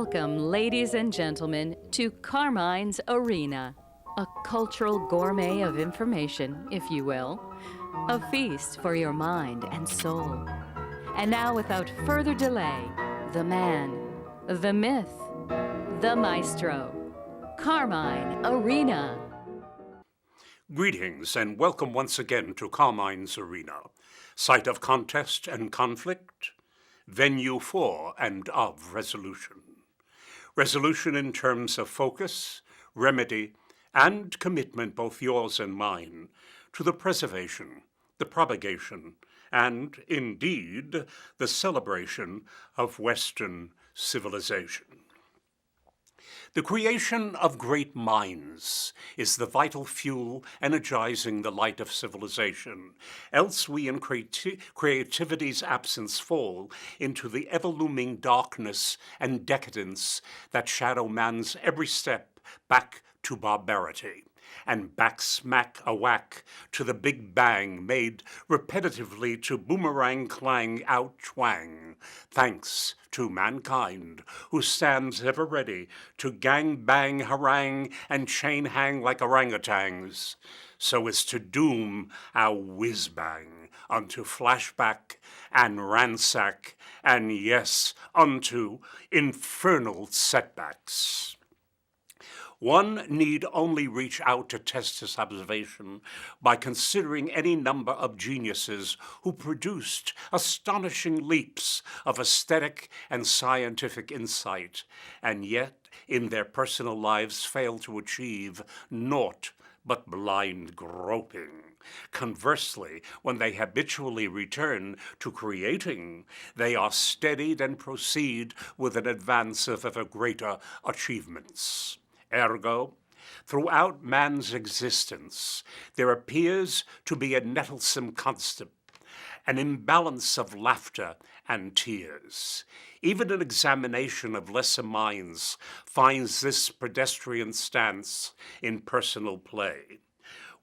Welcome, ladies and gentlemen, to Carmine's Arena, a cultural gourmet of information, if you will, a feast for your mind and soul. And now, without further delay, the man, the myth, the maestro, Carmine Arena. Greetings and welcome once again to Carmine's Arena, site of contest and conflict, venue for and of resolution. Resolution in terms of focus, remedy, and commitment, both yours and mine, to the preservation, the propagation, and, indeed, the celebration of Western civilization. The creation of great minds is the vital fuel energizing the light of civilization. Else we in creativity's absence fall into the ever-looming darkness and decadence that shadow man's every step back to barbarity, and back smack a whack to the big bang made repetitively to boomerang clang out twang, thanks to mankind, who stands ever ready to gang bang harangue and chain hang like orangutans, so as to doom our whiz bang unto flashback and ransack, and yes, unto infernal setbacks. One need only reach out to test this observation by considering any number of geniuses who produced astonishing leaps of aesthetic and scientific insight, and yet in their personal lives failed to achieve naught but blind groping. Conversely, when they habitually return to creating, they are steadied and proceed with an advance of ever greater achievements. Ergo, throughout man's existence, there appears to be a nettlesome constant, an imbalance of laughter and tears. Even an examination of lesser minds finds this pedestrian stance in personal play.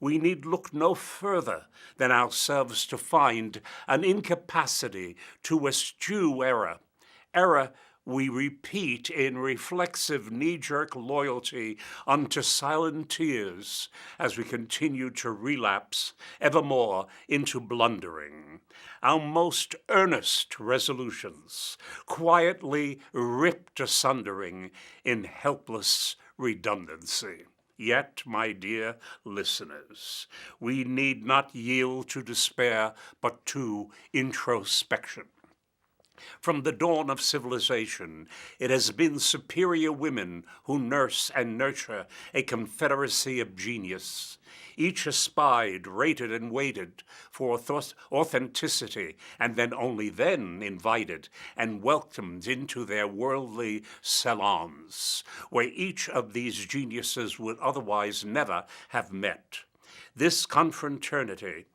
We need look no further than ourselves to find an incapacity to eschew error we repeat in reflexive knee-jerk loyalty unto silent tears as we continue to relapse evermore into blundering. Our most earnest resolutions quietly ripped asundering in helpless redundancy. Yet, my dear listeners, we need not yield to despair, but to introspection. From the dawn of civilization, it has been superior women who nurse and nurture a confederacy of genius. Each espied, rated, and waited for authenticity, and then only then invited and welcomed into their worldly salons, where each of these geniuses would otherwise never have met. This confraternity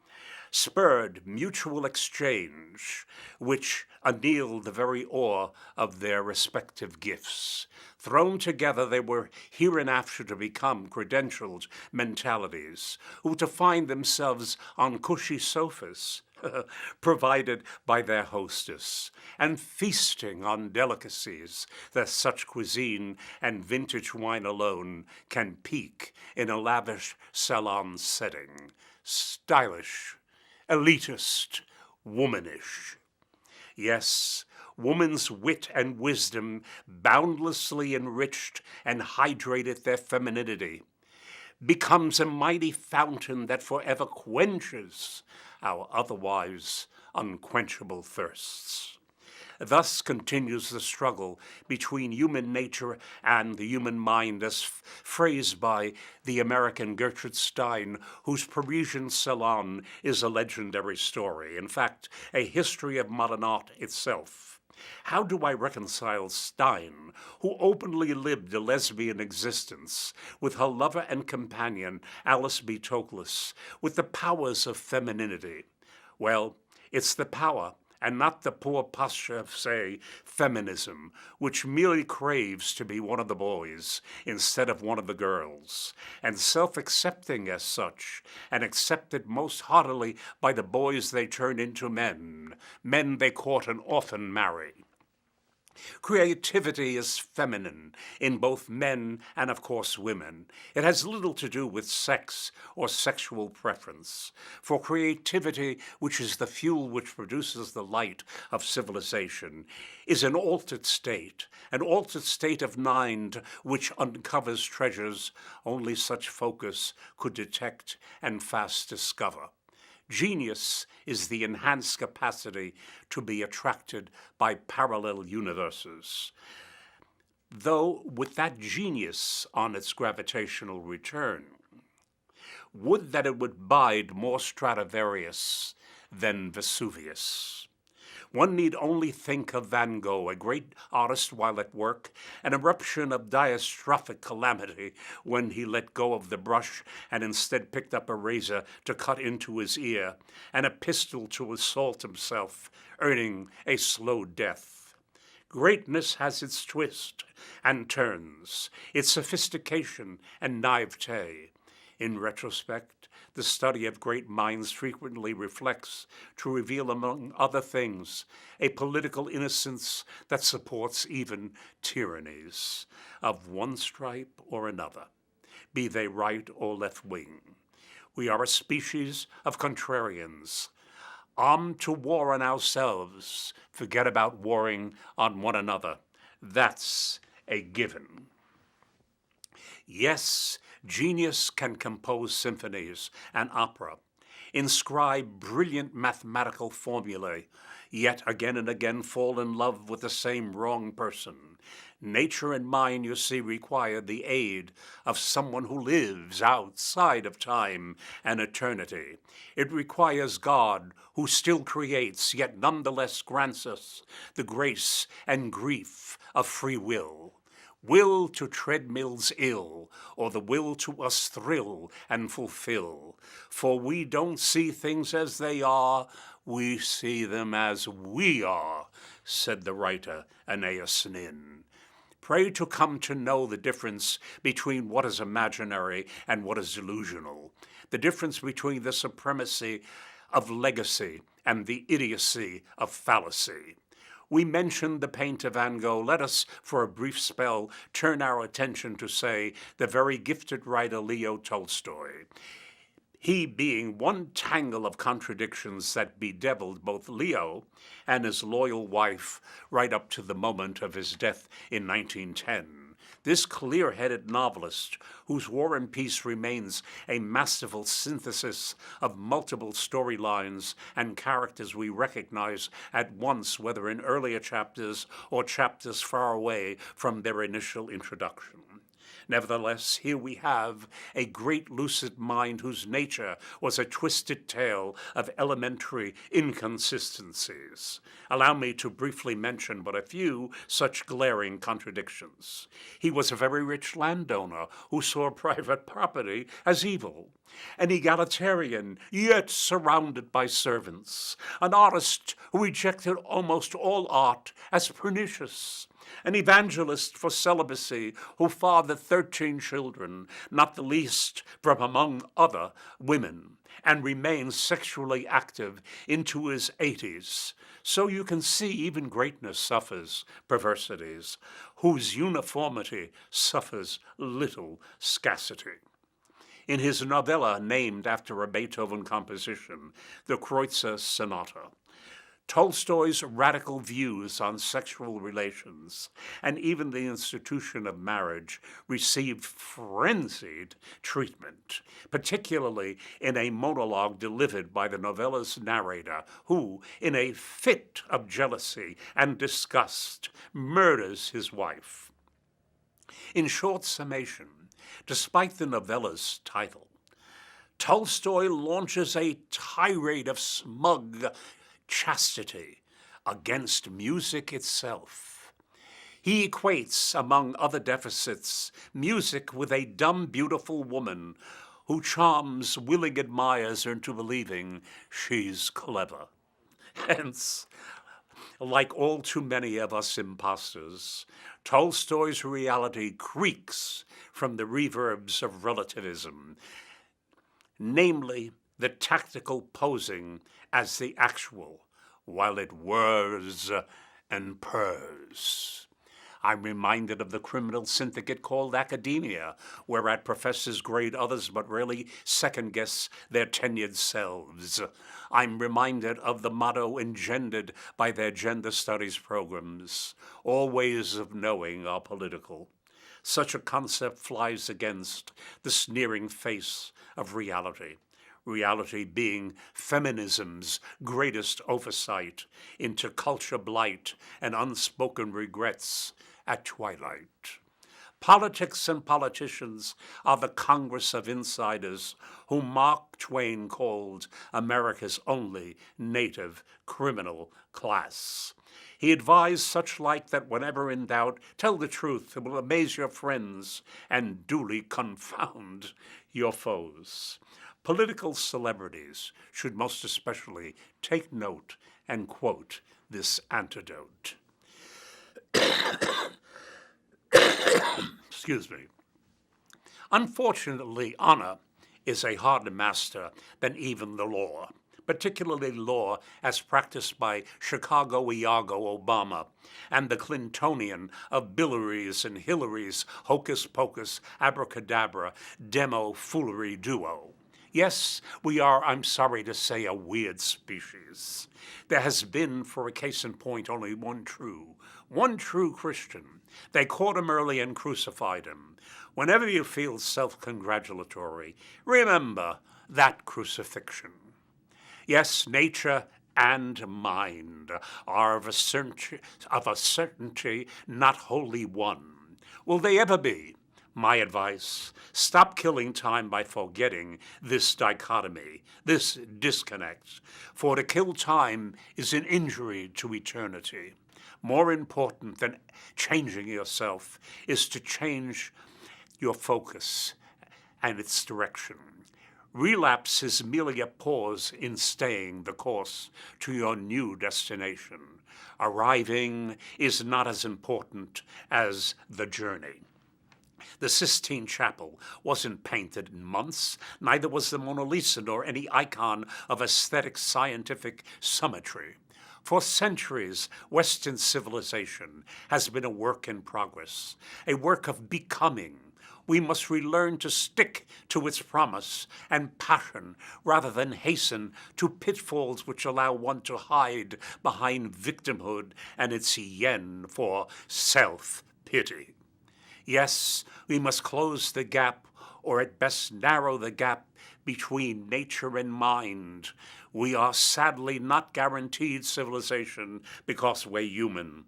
spurred mutual exchange, which annealed the very ore of their respective gifts. Thrown together, they were hereinafter to become credentialed mentalities, who to find themselves on cushy sofas, provided by their hostess, and feasting on delicacies that such cuisine and vintage wine alone can pique in a lavish salon setting. Stylish, elitist, womanish. Yes, woman's wit and wisdom boundlessly enriched and hydrated their femininity, becomes a mighty fountain that forever quenches our otherwise unquenchable thirsts. Thus continues the struggle between human nature and the human mind, as phrased by the American Gertrude Stein, whose Parisian salon is a legendary story, in fact, a history of modern art itself. How do I reconcile Stein, who openly lived a lesbian existence, with her lover and companion, Alice B. Toklas, with the powers of femininity? Well, it's the power, and not the poor posture of, say, feminism, which merely craves to be one of the boys instead of one of the girls, and self-accepting as such, and accepted most heartily by the boys they turn into men they court and often marry. Creativity is feminine in both men and, of course, women. It has little to do with sex or sexual preference. For creativity, which is the fuel which produces the light of civilization, is an altered state of mind which uncovers treasures only such focus could detect and fast discover. Genius is the enhanced capacity to be attracted by parallel universes. Though with that genius on its gravitational return, would that it would bide more Stradivarius than Vesuvius. One need only think of Van Gogh, a great artist while at work, an eruption of diastrophic calamity when he let go of the brush and instead picked up a razor to cut into his ear, and a pistol to assault himself, earning a slow death. Greatness has its twists and turns, its sophistication and naivete. In retrospect, the study of great minds frequently reflects, to reveal among other things, a political innocence that supports even tyrannies of one stripe or another, be they right or left wing. We are a species of contrarians, armed to war on ourselves, forget about warring on one another. That's a given. Yes, genius can compose symphonies and opera, inscribe brilliant mathematical formulae, yet again and again fall in love with the same wrong person. Nature and mind, you see, require the aid of someone who lives outside of time and eternity. It requires God, who still creates, yet nonetheless grants us the grace and grief of free will. Will to treadmills ill, or the will to us thrill and fulfill. For we don't see things as they are, we see them as we are, said the writer Aeneas Nin. Pray to come to know the difference between what is imaginary and what is delusional, the difference between the supremacy of legacy and the idiocy of fallacy. We mentioned the painter Van Gogh. Let us, for a brief spell, turn our attention to, say, the very gifted writer Leo Tolstoy. He being one tangle of contradictions that bedeviled both Leo and his loyal wife right up to the moment of his death in 1910. This clear-headed novelist, whose War and Peace remains a masterful synthesis of multiple storylines and characters we recognize at once, whether in earlier chapters or chapters far away from their initial introduction. Nevertheless, here we have a great lucid mind whose nature was a twisted tale of elementary inconsistencies. Allow me to briefly mention but a few such glaring contradictions. He was a very rich landowner who saw private property as evil, an egalitarian, yet surrounded by servants, an artist who rejected almost all art as pernicious, an evangelist for celibacy who fathered 13 children, not the least from among other women, and remained sexually active into his 80s. So you can see even greatness suffers perversities, whose uniformity suffers little scarcity. In his novella named after a Beethoven composition, the Kreutzer Sonata, Tolstoy's radical views on sexual relations and even the institution of marriage received frenzied treatment, particularly in a monologue delivered by the novella's narrator, who, in a fit of jealousy and disgust, murders his wife. In short summation, despite the novella's title, Tolstoy launches a tirade of smug chastity against music itself. He equates, among other deficits, music with a dumb, beautiful woman who charms willing admirers into believing she's clever. Hence, like all too many of us impostors, Tolstoy's reality creaks from the reverbs of relativism, namely the tactical posing as the actual, while it whirs and purrs. I'm reminded of the criminal syndicate called academia, whereat professors grade others but rarely second-guess their tenured selves. I'm reminded of the motto engendered by their gender studies programs: all ways of knowing are political. Such a concept flies against the sneering face of reality. Reality being feminism's greatest oversight into culture blight and unspoken regrets at twilight. Politics and politicians are the Congress of insiders whom Mark Twain called America's only native criminal class. He advised such like that whenever in doubt, tell the truth, it will amaze your friends and duly confound your foes. Political celebrities should most especially take note and quote this antidote. Excuse me. Unfortunately, honor is a harder master than even the law, particularly law as practiced by Chicago Iago Obama and the Clintonian of Billerys and Hillarys hocus pocus abracadabra demo foolery duo. Yes, we are, I'm sorry to say, a weird species. There has been, for a case in point, only one true Christian. They caught him early and crucified him. Whenever you feel self-congratulatory, remember that crucifixion. Yes, nature and mind are of a certainty not wholly one. Will they ever be? My advice, stop killing time by forgetting this dichotomy, this disconnect. For to kill time is an injury to eternity. More important than changing yourself is to change your focus and its direction. Relapse is merely a pause in staying the course to your new destination. Arriving is not as important as the journey. The Sistine Chapel wasn't painted in months, neither was the Mona Lisa nor any icon of aesthetic scientific symmetry. For centuries, Western civilization has been a work in progress, a work of becoming. We must relearn to stick to its promise and passion rather than hasten to pitfalls which allow one to hide behind victimhood and its yen for self-pity. Yes, we must close the gap, or at best narrow the gap between nature and mind. We are sadly not guaranteed civilization because we're human.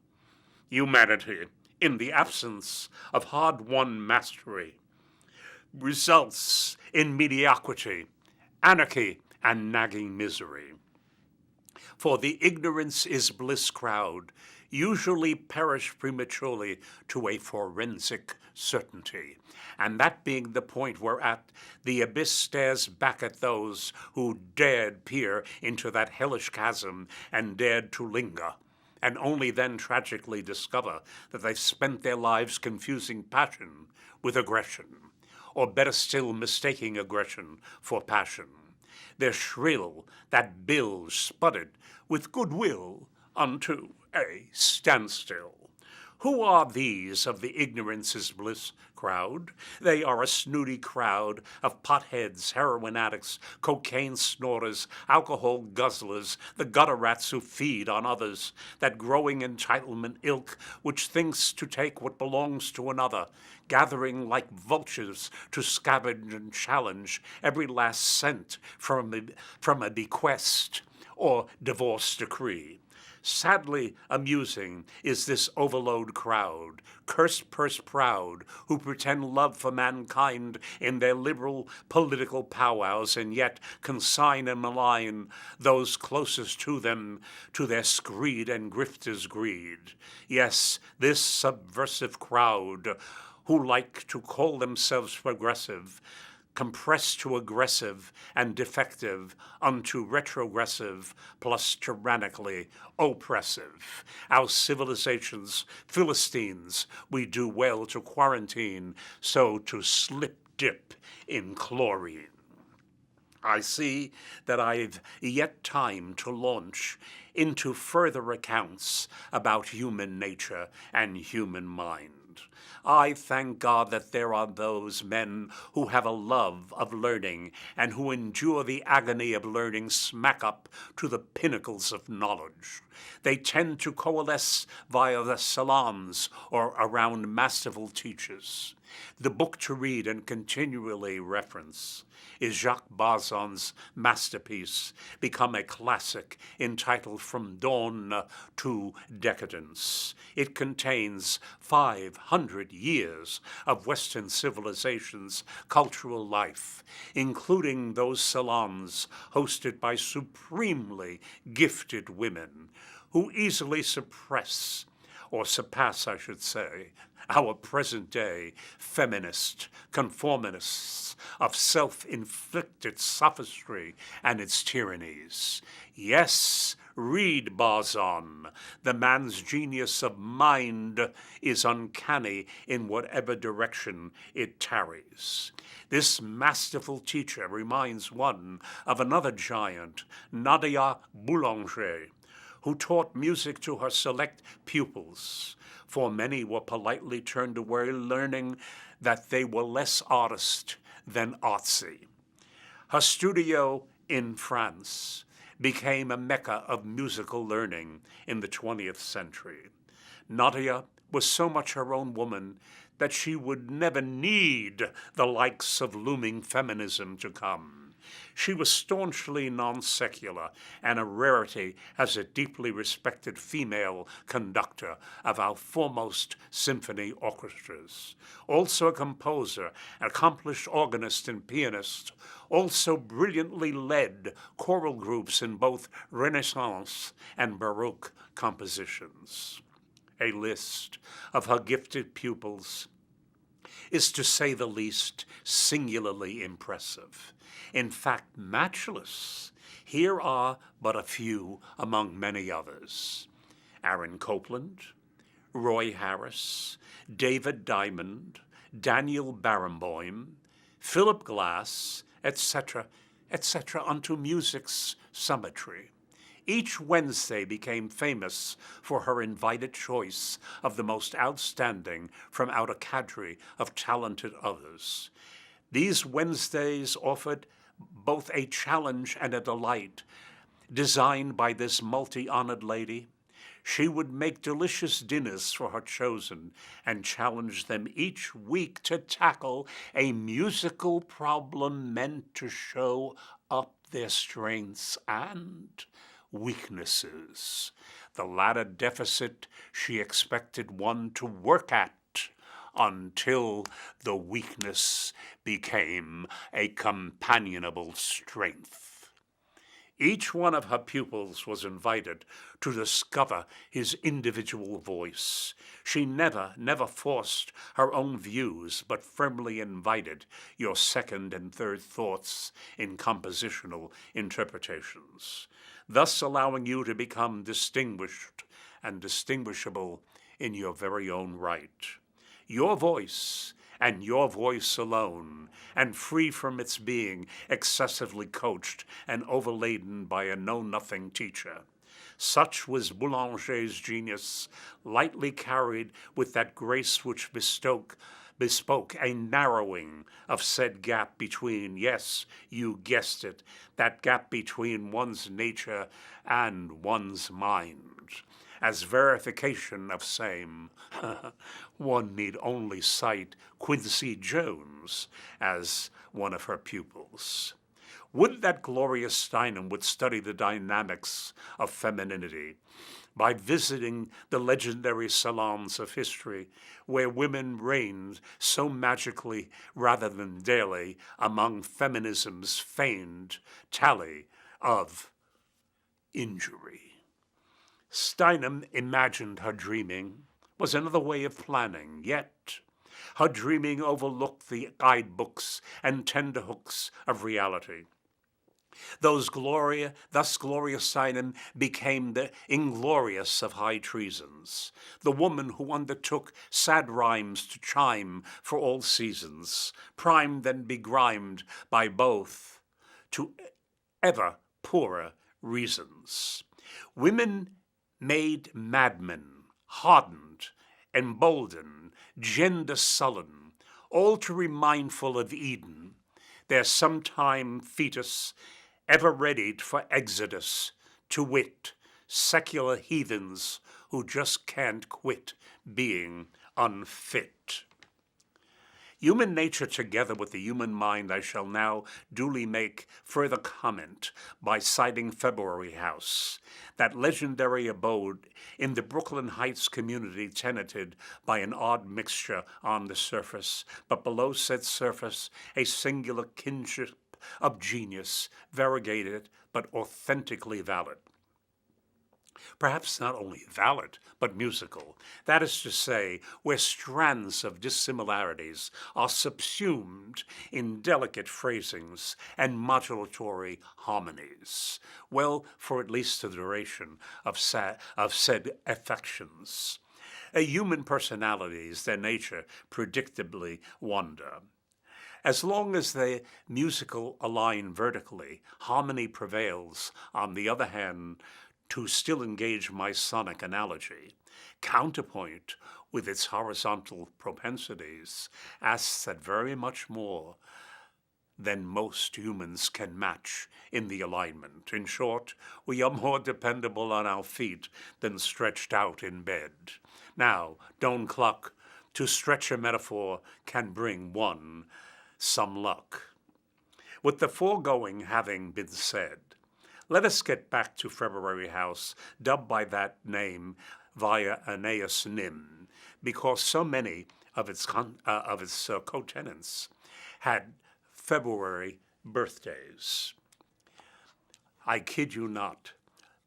Humanity, in the absence of hard-won mastery, results in mediocrity, anarchy, and nagging misery. For the ignorance is bliss crowd usually perish prematurely to a forensic certainty, and that being the point whereat the abyss stares back at those who dared peer into that hellish chasm and dared to linger, and only then tragically discover that they spent their lives confusing passion with aggression, or better still, mistaking aggression for passion. Their shrill, that bilge spudded with goodwill unto a standstill. Who are these of the ignorance is bliss crowd? They are a snooty crowd of potheads, heroin addicts, cocaine snorters, alcohol guzzlers, the gutter rats who feed on others, that growing entitlement ilk which thinks to take what belongs to another, gathering like vultures to scavenge and challenge every last cent from a bequest or divorce decree. Sadly amusing is this overload crowd, cursed purse proud, who pretend love for mankind in their liberal political powwows and yet consign and malign those closest to them to their screed and grifters' greed. Yes, this subversive crowd, who like to call themselves progressive, compressed to aggressive and defective unto retrogressive plus tyrannically oppressive. Our civilization's Philistines we do well to quarantine, so to slip dip in chlorine. I see that I've yet time to launch into further accounts about human nature and human mind. I thank God that there are those men who have a love of learning and who endure the agony of learning smack up to the pinnacles of knowledge. They tend to coalesce via the salons or around masterful teachers. The book to read and continually reference is Jacques Bazon's masterpiece, become a classic, entitled From Dawn to Decadence. It contains 500 years of Western civilization's cultural life, including those salons hosted by supremely gifted women who easily surpass, I should say, our present-day feminist conformists of self-inflicted sophistry and its tyrannies. Yes, read Bazon. The man's genius of mind is uncanny in whatever direction it tarries. This masterful teacher reminds one of another giant, Nadia Boulanger, who taught music to her select pupils, for many were politely turned away, learning that they were less artist than artsy. Her studio in France became a mecca of musical learning in the 20th century. Nadia was so much her own woman that she would never need the likes of looming feminism to come. She was staunchly non-secular and a rarity as a deeply respected female conductor of our foremost symphony orchestras. Also a composer, accomplished organist and pianist, also brilliantly led choral groups in both Renaissance and Baroque compositions. A list of her gifted pupils is, to say the least, singularly impressive. In fact, matchless. Here are but a few among many others: Aaron Copland, Roy Harris, David Diamond, Daniel Barenboim, Philip Glass, etc., etc., unto music's symmetry. Each Wednesday became famous for her invited choice of the most outstanding from out a cadre of talented others. These Wednesdays offered both a challenge and a delight. Designed by this multi-honored lady, she would make delicious dinners for her chosen and challenge them each week to tackle a musical problem meant to show up their strengths and weaknesses. The latter deficit she expected one to work at until the weakness became a companionable strength. Each one of her pupils was invited to discover his individual voice. She never forced her own views, but firmly invited your second and third thoughts in compositional interpretations, thus allowing you to become distinguished and distinguishable in your very own right. Your voice, and your voice alone, and free from its being excessively coached and overladen by a know-nothing teacher. Such was Boulanger's genius, lightly carried with that grace which bespoke a narrowing of said gap between, yes, you guessed it, that gap between one's nature and one's mind. As verification of same, one need only cite Quincy Jones as one of her pupils. Would that Gloria Steinem would study the dynamics of femininity by visiting the legendary salons of history where women reigned so magically rather than daily among feminism's feigned tally of injury. Steinem imagined her dreaming was another way of planning, yet her dreaming overlooked the guidebooks and tenterhooks of reality. Thus Gloria Steinem became the inglorious of high treasons, the woman who undertook sad rhymes to chime for all seasons, primed and begrimed by both, to ever poorer reasons. Women made madmen, hardened, emboldened, gender-sullen, all to remindful of Eden, their sometime fetus, ever readied for exodus, to wit, secular heathens who just can't quit being unfit. Human nature together with the human mind, I shall now duly make further comment by citing February House, that legendary abode in the Brooklyn Heights community tenanted by an odd mixture on the surface, but below said surface a singular kinship of genius, variegated but authentically valid. Perhaps not only valid, but musical. That is to say, where strands of dissimilarities are subsumed in delicate phrasings and modulatory harmonies, well, for at least the duration of said affections. A human personalities, their nature, predictably wander. As long as the musical align vertically, harmony prevails. On the other hand, to still engage my sonic analogy, counterpoint with its horizontal propensities asks that very much more than most humans can match in the alignment. In short, we are more dependable on our feet than stretched out in bed. Now, don't cluck. To stretch a metaphor can bring one some luck. With the foregoing having been said, let us get back to February House, dubbed by that name via Aeneas Nym, because so many of its co-tenants had February birthdays. I kid you not,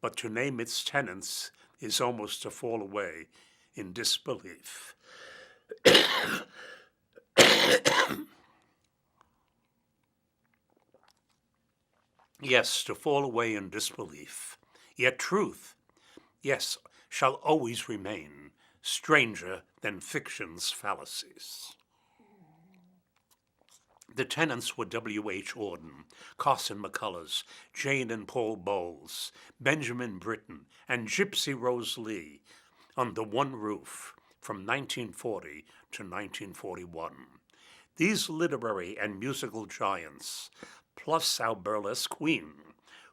but to name its tenants is almost to fall away in disbelief. Yes, to fall away in disbelief. Yet truth, yes, shall always remain stranger than fiction's fallacies. The tenants were W.H. Auden, Carson McCullers, Jane and Paul Bowles, Benjamin Britten, and Gypsy Rose Lee under one roof from 1940 to 1941. These literary and musical giants, plus our burlesque queen,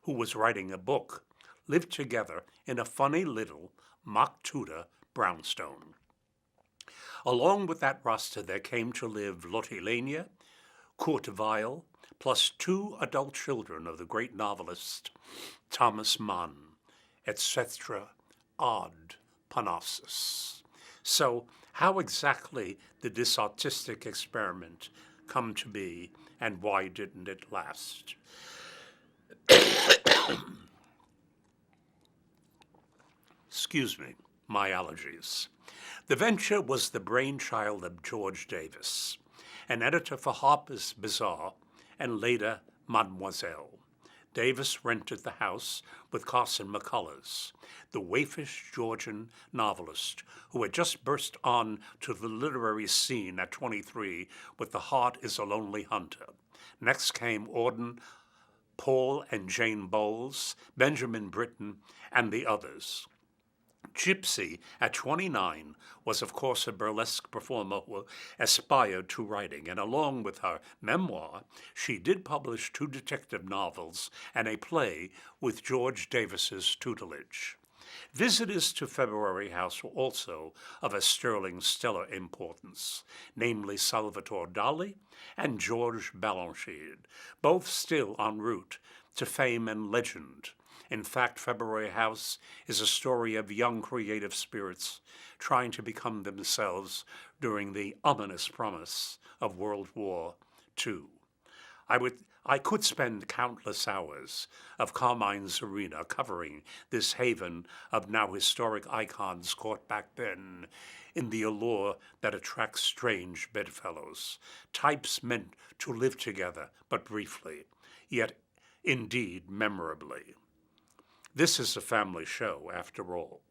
who was writing a book, lived together in a funny little mock Tudor brownstone. Along with that roster there came to live Lotte Lenya, Kurt Weill, plus 2 adult children of the great novelist Thomas Mann, etc. Ad Parnassus. So how exactly did this artistic experiment come to be, and why didn't it last? Excuse me, my allergies. The venture was the brainchild of George Davis, an editor for Harper's Bazaar and later Mademoiselle. Davis rented the house with Carson McCullers, the waifish Georgian novelist who had just burst on to the literary scene at 23 with The Heart is a Lonely Hunter. Next came Auden, Paul and Jane Bowles, Benjamin Britten, and the others. Gypsy, at 29, was of course a burlesque performer who aspired to writing, and along with her memoir, she did publish 2 detective novels and a play with George Davis's tutelage. Visitors to February House were also of a sterling stellar importance, namely Salvatore Dali and Georges Balanchine, both still en route to fame and legend. In fact, February House is a story of young creative spirits trying to become themselves during the ominous promise of World War II. I could spend countless hours of Carmine's Arena covering this haven of now historic icons caught back then in the allure that attracts strange bedfellows, types meant to live together but briefly, yet indeed memorably. This is a family show, after all.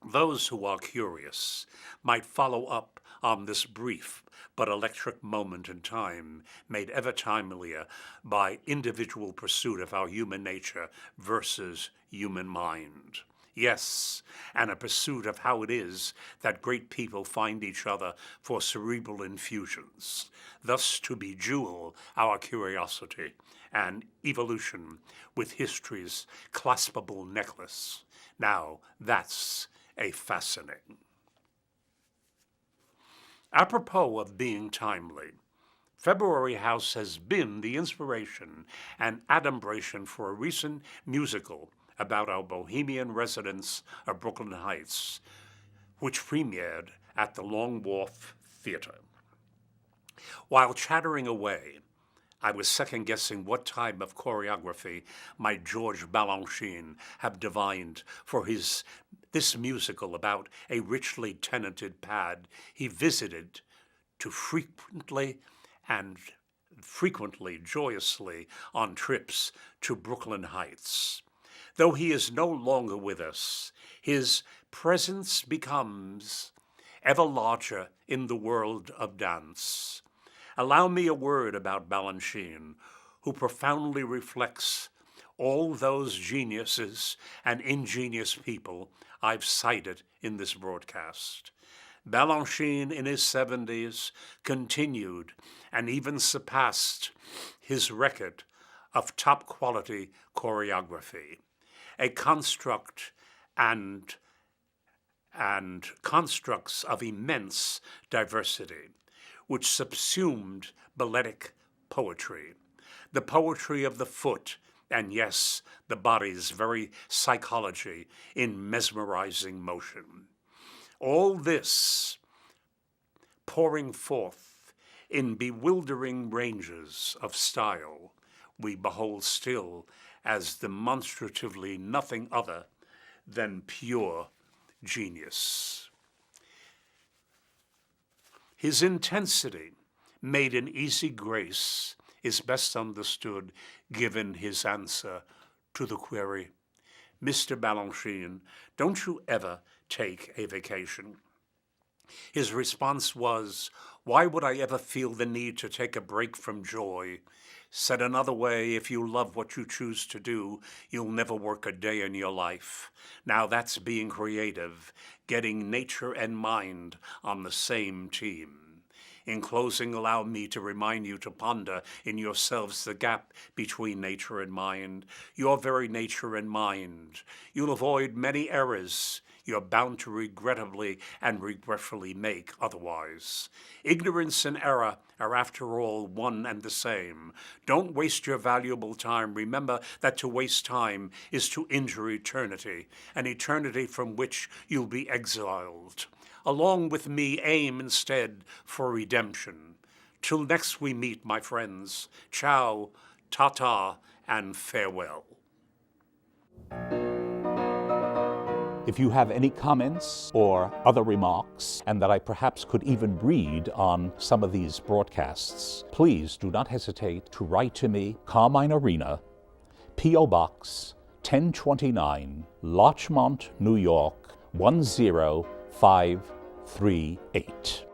Those who are curious might follow up on this brief but electric moment in time, made ever timelier by individual pursuit of our human nature versus human mind. Yes, and a pursuit of how it is that great people find each other for cerebral infusions, thus to bejewel our curiosity and evolution with history's claspable necklace. Now, that's a fascinating. Apropos of being timely, February House has been the inspiration and adumbration for a recent musical about our bohemian residents of Brooklyn Heights, which premiered at the Long Wharf Theater. While chattering away, I was second-guessing what type of choreography might George Balanchine have divined for this musical about a richly tenanted pad he visited to frequently joyously on trips to Brooklyn Heights. Though he is no longer with us, his presence becomes ever larger in the world of dance. Allow me a word about Balanchine, who profoundly reflects all those geniuses and ingenious people I've cited in this broadcast. Balanchine in his 70s continued and even surpassed his record of top-quality choreography, a construct and constructs of immense diversity, which subsumed balletic poetry, the poetry of the foot, and yes, the body's very psychology in mesmerizing motion. All this pouring forth in bewildering ranges of style we behold still as demonstratively nothing other than pure genius. His intensity, made in easy grace, is best understood given his answer to the query, "Mr. Balanchine, don't you ever take a vacation?" His response was, "Why would I ever feel the need to take a break from joy? Said another way, if you love what you choose to do, you'll never work a day in your life." Now that's being creative, getting nature and mind on the same team. In closing, allow me to remind you to ponder in yourselves the gap between nature and mind, your very nature and mind. You'll avoid many errors you're bound to regrettably and regretfully make otherwise. Ignorance and error are, after all, one and the same. Don't waste your valuable time. Remember that to waste time is to injure eternity, an eternity from which you'll be exiled. Along with me, aim instead for redemption. Till next we meet, my friends, ciao, ta-ta, and farewell. If you have any comments or other remarks, and that I perhaps could even read on some of these broadcasts, please do not hesitate to write to me, Carmine Arena, P.O. Box 1029, Larchmont, New York 10538.